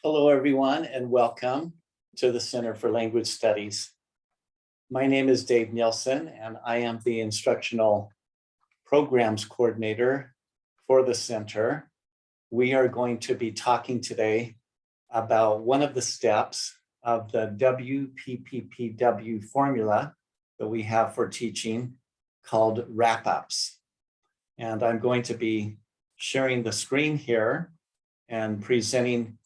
Hello, everyone, and welcome to the Center for Language Studies. My name is Dave Nielsen, and I am the Instructional Programs Coordinator for the Center. We are going to be talking today about one of the steps of the WPPPW formula that we have for teaching called wrap-ups. And I'm going to be sharing the screen here and presenting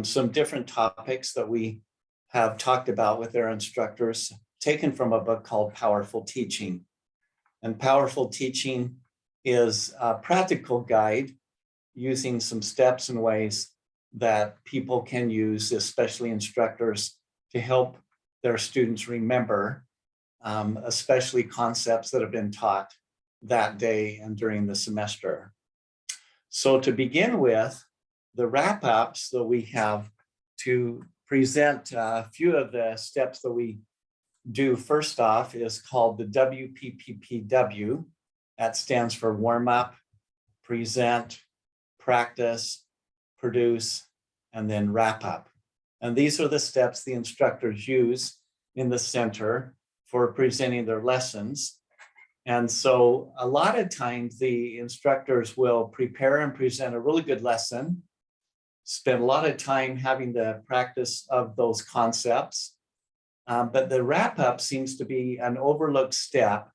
some different topics that we have talked about with our instructors, taken from a book called Powerful Teaching. And Powerful Teaching is a practical guide using some steps and ways that people can use, especially instructors, to help their students remember, especially concepts that have been taught that day and during the semester. So to begin with, the wrap-ups that we have to present a few of the steps that we do first off is called the WPPPW. That stands for warm up, present, practice, produce, and then wrap up. And these are the steps the instructors use in the center for presenting their lessons. And so a lot of times the instructors will prepare and present a really good lesson, spend a lot of time having the practice of those concepts. But the wrap-up seems to be an overlooked step,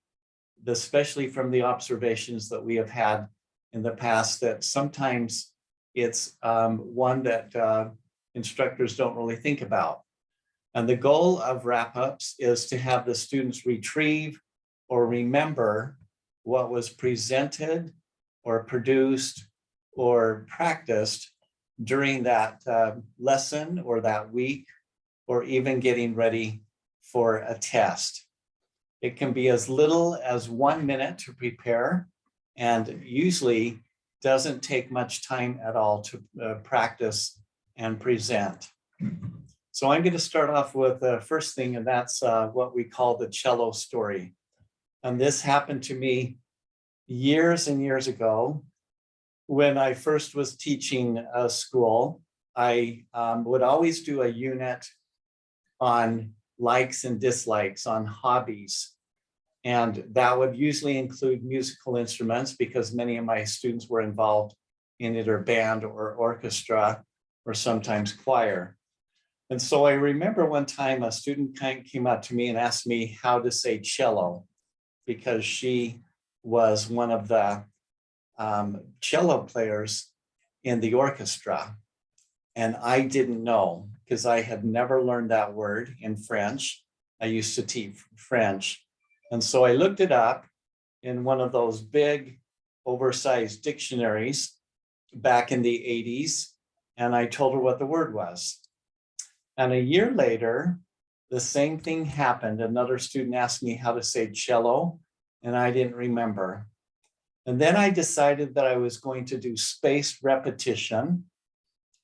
especially from the observations that we have had in the past, that sometimes it's one that instructors don't really think about. And the goal of wrap-ups is to have the students retrieve or remember what was presented or produced or practiced during that lesson or that week, or even getting ready for a test. It can be as little as 1 minute to prepare, and usually doesn't take much time at all to practice and present. So I'm going to start off with the first thing, and that's what we call the cello story. And this happened to me years and years ago. When I first was teaching a school, I would always do a unit on likes and dislikes, on hobbies. And that would usually include musical instruments because many of my students were involved in either band or orchestra or sometimes choir. And so I remember one time a student came up to me and asked me how to say cello, because she was one of the cello players in the orchestra. And I didn't know because I had never learned that word in French. I used to teach French. And so I looked it up in one of those big oversized dictionaries back in the 80s. And I told her what the word was. And a year later, the same thing happened. Another student asked me how to say cello, and I didn't remember. And then I decided that I was going to do spaced repetition,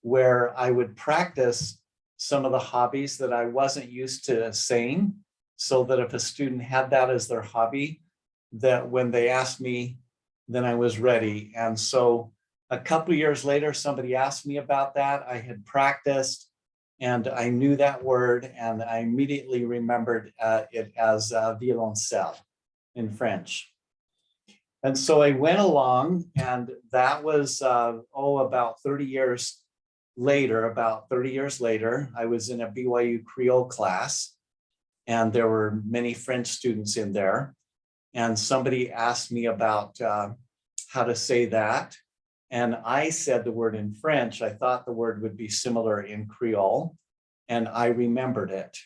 where I would practice some of the hobbies that I wasn't used to saying, so that if a student had that as their hobby, that when they asked me, then I was ready. And so a couple of years later, somebody asked me about that. I had practiced and I knew that word, and I immediately remembered it as violoncelle in French. And so I went along, and that was, about 30 years later, I was in a BYU Creole class, and there were many French students in there. And somebody asked me about how to say that. And I said the word in French. I thought the word would be similar in Creole, and I remembered it.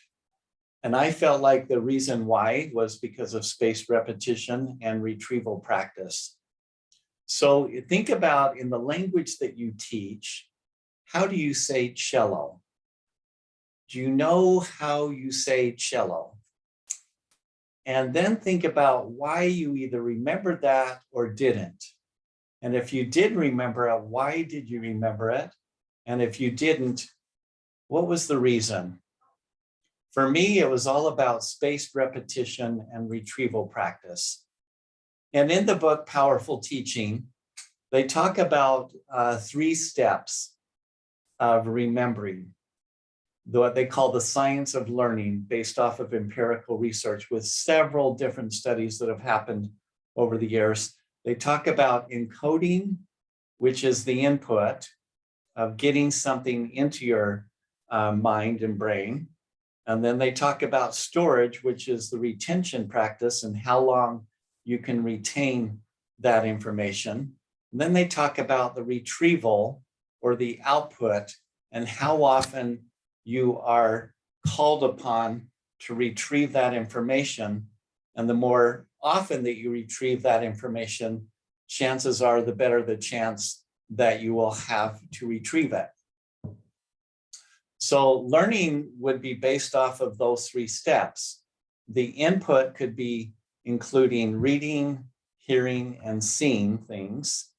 And I felt like the reason why was because of spaced repetition and retrieval practice. So think about, in the language that you teach, how do you say cello? Do you know how you say cello? And then think about why you either remembered that or didn't. And if you did remember it, why did you remember it? And if you didn't, what was the reason? For me, it was all about spaced repetition and retrieval practice. And in the book, Powerful Teaching, they talk about 3 steps of remembering, what they call the science of learning, based off of empirical research with several different studies that have happened over the years. They talk about encoding, which is the input of getting something into your mind and brain. And then they talk about storage, which is the retention practice and how long you can retain that information. And then they talk about the retrieval or the output and how often you are called upon to retrieve that information. And the more often that you retrieve that information, chances are the better the chance that you will have to retrieve it. So learning would be based off of those three steps. The input could be including reading, hearing, and seeing things.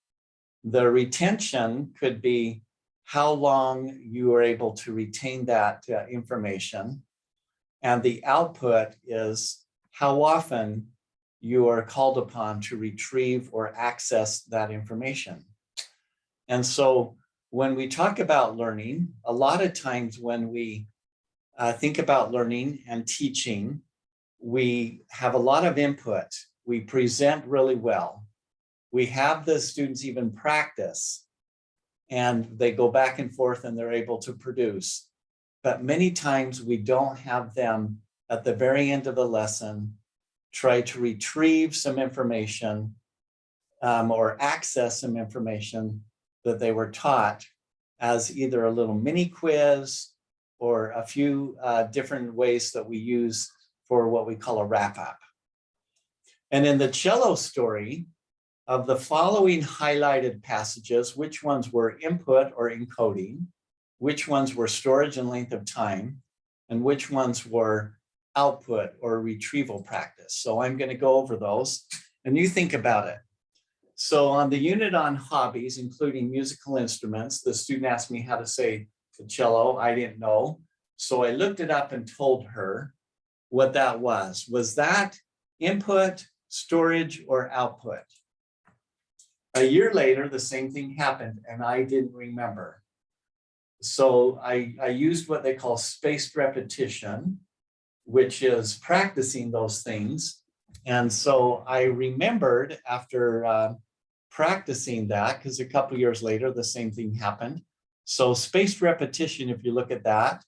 The retention could be how long you are able to retain that information. And the output is how often you are called upon to retrieve or access that information. And so when we talk about learning, a lot of times when we think about learning and teaching, we have a lot of input. We present really well. We have the students even practice, and they go back and forth and they're able to produce. But many times we don't have them at the very end of the lesson try to retrieve some information or access some information that they were taught as either a little mini quiz or a few different ways that we use for what we call a wrap-up. And in the cello story, of the following highlighted passages, which ones were input or encoding, which ones were storage and length of time, and which ones were output or retrieval practice. So I'm going to go over those and you think about it. So on the unit on hobbies, including musical instruments, the student asked me how to say the cello. I didn't know. So I looked it up and told her what that was. Was that input, storage, or output? A year later, the same thing happened and I didn't remember. So I used what they call spaced repetition, which is practicing those things. And so I remembered after practicing that, because a couple of years later, the same thing happened. So spaced repetition, if you look at that,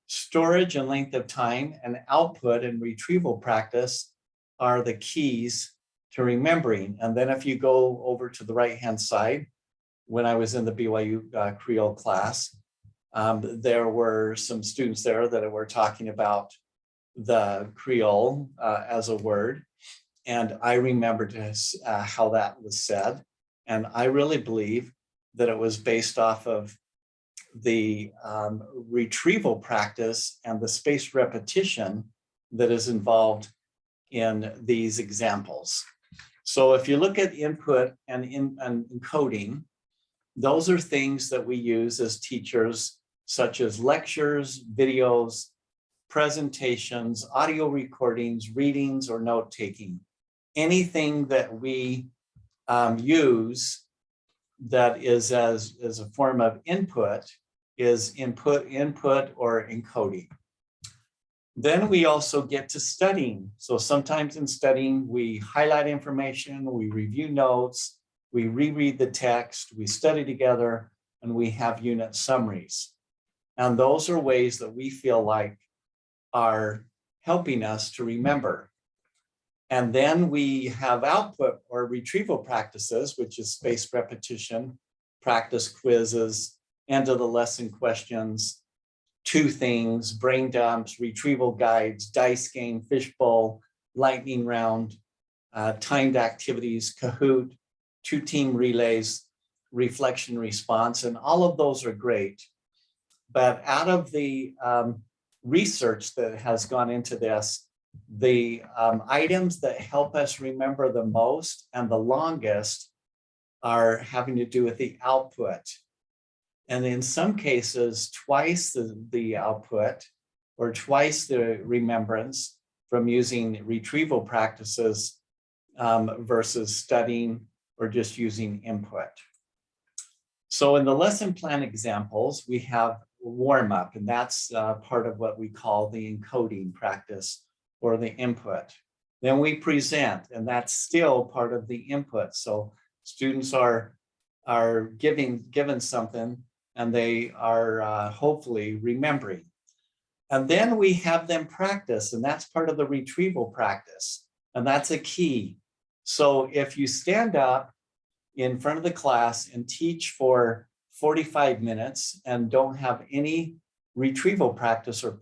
storage and length of time and output and retrieval practice are the keys to remembering. And then if you go over to the right-hand side, when I was in the BYU Creole class, there were some students there that were talking about the Creole as a word. And I remembered how that was said. And I really believe that it was based off of the retrieval practice and the spaced repetition that is involved in these examples. So if you look at input and encoding, those are things that we use as teachers, such as lectures, videos, presentations, audio recordings, readings, or note-taking. Anything that we use that is as a form of input is input or encoding. Then we also get to studying. So sometimes in studying, we highlight information, we review notes, we reread the text, we study together, and we have unit summaries. And those are ways that we feel like are helping us to remember. And then we have output or retrieval practices, which is spaced repetition, practice quizzes, end of the lesson questions, two things, brain dumps, retrieval guides, dice game, fishbowl, lightning round, timed activities, Kahoot, two-team relays, reflection response, and all of those are great. But out of the research that has gone into this, the items that help us remember the most and the longest are having to do with the output. And in some cases, twice the output or twice the remembrance from using retrieval practices versus studying or just using input. So in the lesson plan examples, we have warm up, and that's part of what we call the encoding practice or the input. Then we present, and that's still part of the input. So students are given something, and they are hopefully remembering. And then we have them practice, and that's part of the retrieval practice, and that's a key. So if you stand up in front of the class and teach for 45 minutes and don't have any retrieval practice or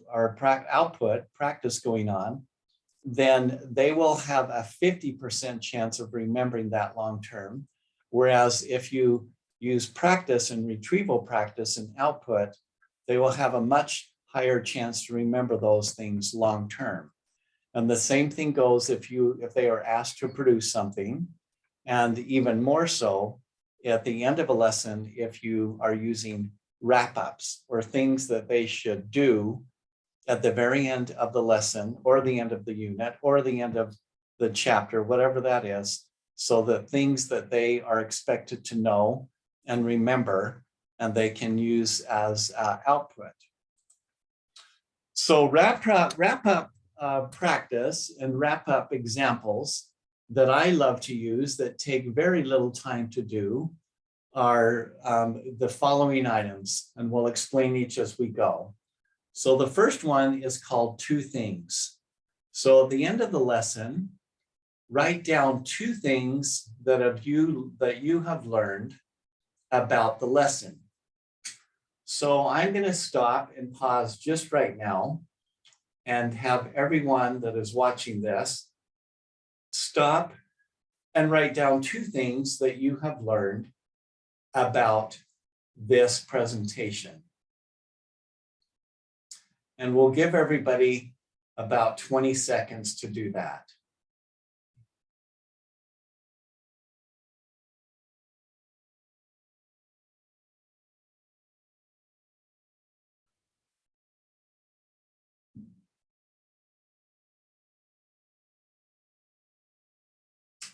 output practice going on, then they will have a 50% chance of remembering that long term. Whereas if you use practice and retrieval practice and output, they will have a much higher chance to remember those things long term. And the same thing goes if they are asked to produce something, and even more so at the end of a lesson if you are using wrap-ups or things that they should do at the very end of the lesson or the end of the unit or the end of the chapter, whatever that is, so that things that they are expected to know and remember and they can use as output. So wrap up practice and wrap up examples that I love to use that take very little time to do are the following items, and we'll explain each as we go. So the first one is called two things. So at the end of the lesson, write down two things that you have learned about the lesson. So I'm going to stop and pause just right now and have everyone that is watching this stop and write down two things that you have learned about this presentation. And we'll give everybody about 20 seconds to do that.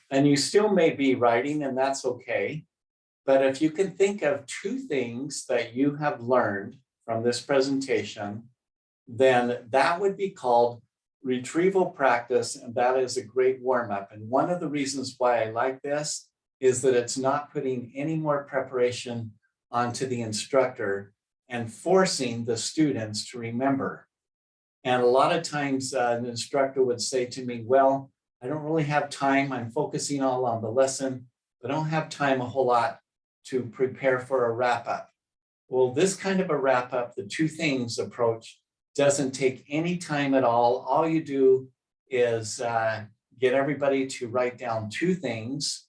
And you still may be writing, and that's okay. But if you can think of two things that you have learned from this presentation, then that would be called retrieval practice, and that is a great warm-up. And one of the reasons why I like this is that it's not putting any more preparation onto the instructor and forcing the students to remember. And a lot of times an instructor would say to me, well, I don't really have time. I'm focusing all on the lesson, but I don't have time a whole lot to prepare for a wrap-up. Well, this kind of a wrap-up, the two things approach, doesn't take any time at all. All you do is get everybody to write down two things,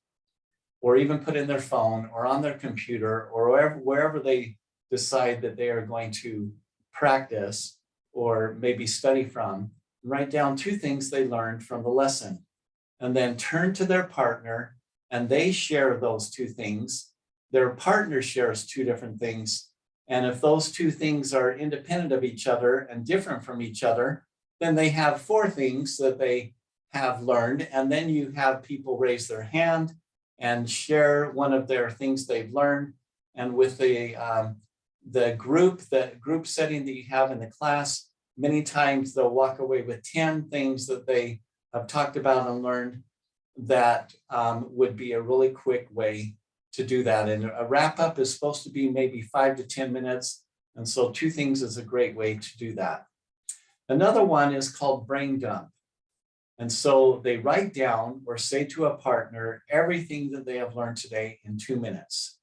or even put in their phone or on their computer or wherever they decide that they are going to practice or maybe study from. Write down two things they learned from the lesson, and then turn to their partner and they share those two things. Their partner shares two different things. And if those two things are independent of each other and different from each other, then they have four things that they have learned. And then you have people raise their hand and share one of their things they've learned. And with the group setting that you have in the class, many times they'll walk away with 10 things that they have talked about and learned that would be a really quick way to do that. And a wrap up is supposed to be maybe 5 to 10 minutes. And so two things is a great way to do that. Another one is called brain dump. And so they write down or say to a partner everything that they have learned today in 2 minutes.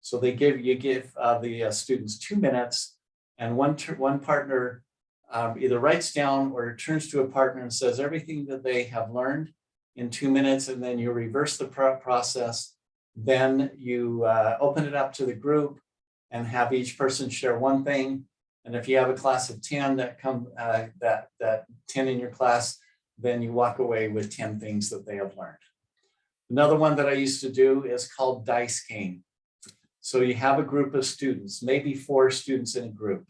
So you give the students 2 minutes, and one partner either writes down or turns to a partner and says everything that they have learned in 2 minutes, and then you reverse the process. Then you open it up to the group and have each person share one thing. And if you have a class of 10 that 10 in your class, then you walk away with 10 things that they have learned. Another one that I used to do is called dice game. So you have a group of students, maybe 4 students in a group.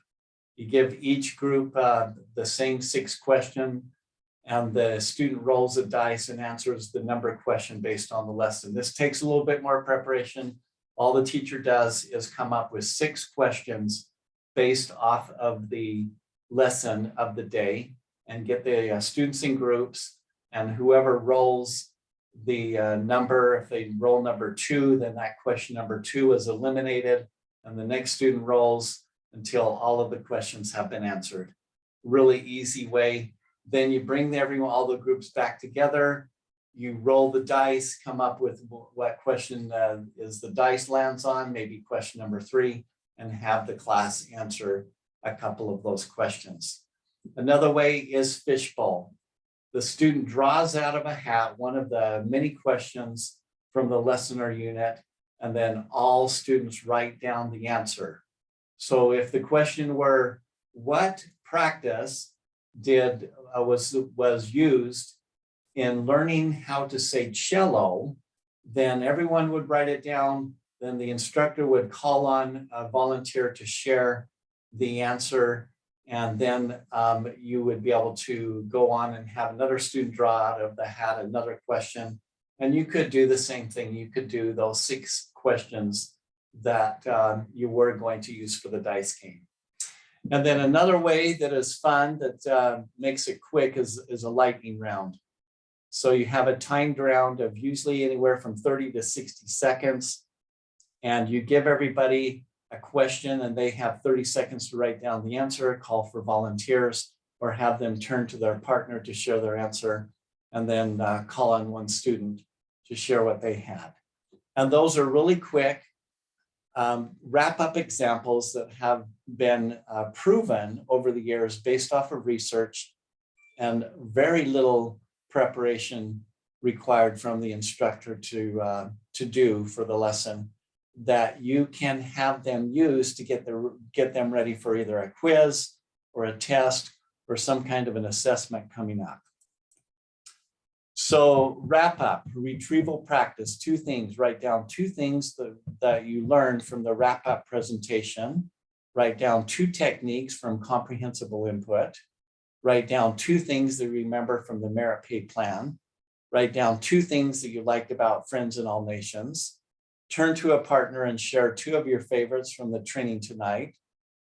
You give each group the same 6 question, and the student rolls a dice and answers the number question based on the lesson. This takes a little bit more preparation, All the teacher does is come up with 6 questions based off of the lesson of the day and get the students in groups, and whoever rolls the number, if they roll number 2, then that question number 2 is eliminated, and the next student rolls until all of the questions have been answered. Really easy way. Then you bring all the groups back together, you roll the dice, come up with what question is the dice lands on, maybe question number 3, and have the class answer a couple of those questions. Another way is fishbowl. The student draws out of a hat one of the many questions from the lesson or unit, and then all students write down the answer. So if the question were, what practice was used in learning how to say cello, then everyone would write it down. Then the instructor would call on a volunteer to share the answer. And then you would be able to go on and have another student draw out of the hat another question. And you could do the same thing. You could do those 6 questions that you were going to use for the dice game. And then another way that is fun that makes it quick is a lightning round. So you have a timed round of usually anywhere from 30 to 60 seconds. And you give everybody a question and they have 30 seconds to write down the answer, call for volunteers, or have them turn to their partner to share their answer, and then call on one student to share what they had. And those are really quick wrap-up examples that have been proven over the years based off of research, and very little preparation required from the instructor to do for the lesson, that you can have them use to get them ready for either a quiz or a test or some kind of an assessment coming up. So wrap up, retrieval practice, 2 things. Write down 2 things that you learned from the wrap up presentation. Write down 2 techniques from comprehensible input. Write down 2 things that you remember from the merit pay plan. Write down 2 things that you liked about Friends in All Nations. Turn to a partner and share 2 of your favorites from the training tonight,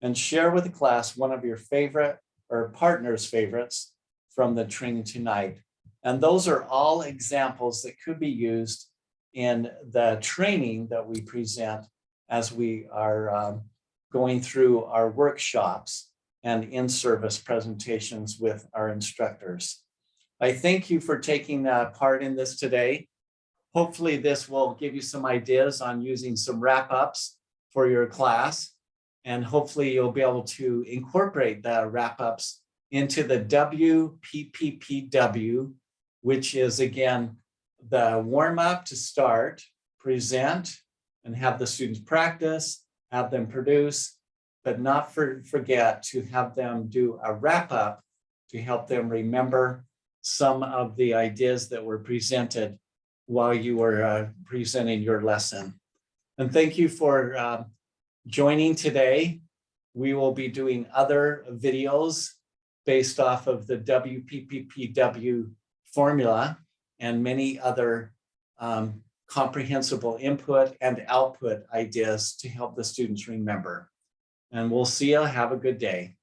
and share with the class one of your favorite or partner's favorites from the training tonight. And those are all examples that could be used in the training that we present as we are going through our workshops and in-service presentations with our instructors. I thank you for taking part in this today. Hopefully this will give you some ideas on using some wrap-ups for your class, and hopefully you'll be able to incorporate the wrap-ups into the WPPPW, which is, again, the warm-up to start, present, and have the students practice, have them produce, but not forget to have them do a wrap-up to help them remember some of the ideas that were presented while you were presenting your lesson. And thank you for joining today. We will be doing other videos based off of the WPPPW formula and many other comprehensible input and output ideas to help the students remember. And we'll see you. Have a good day.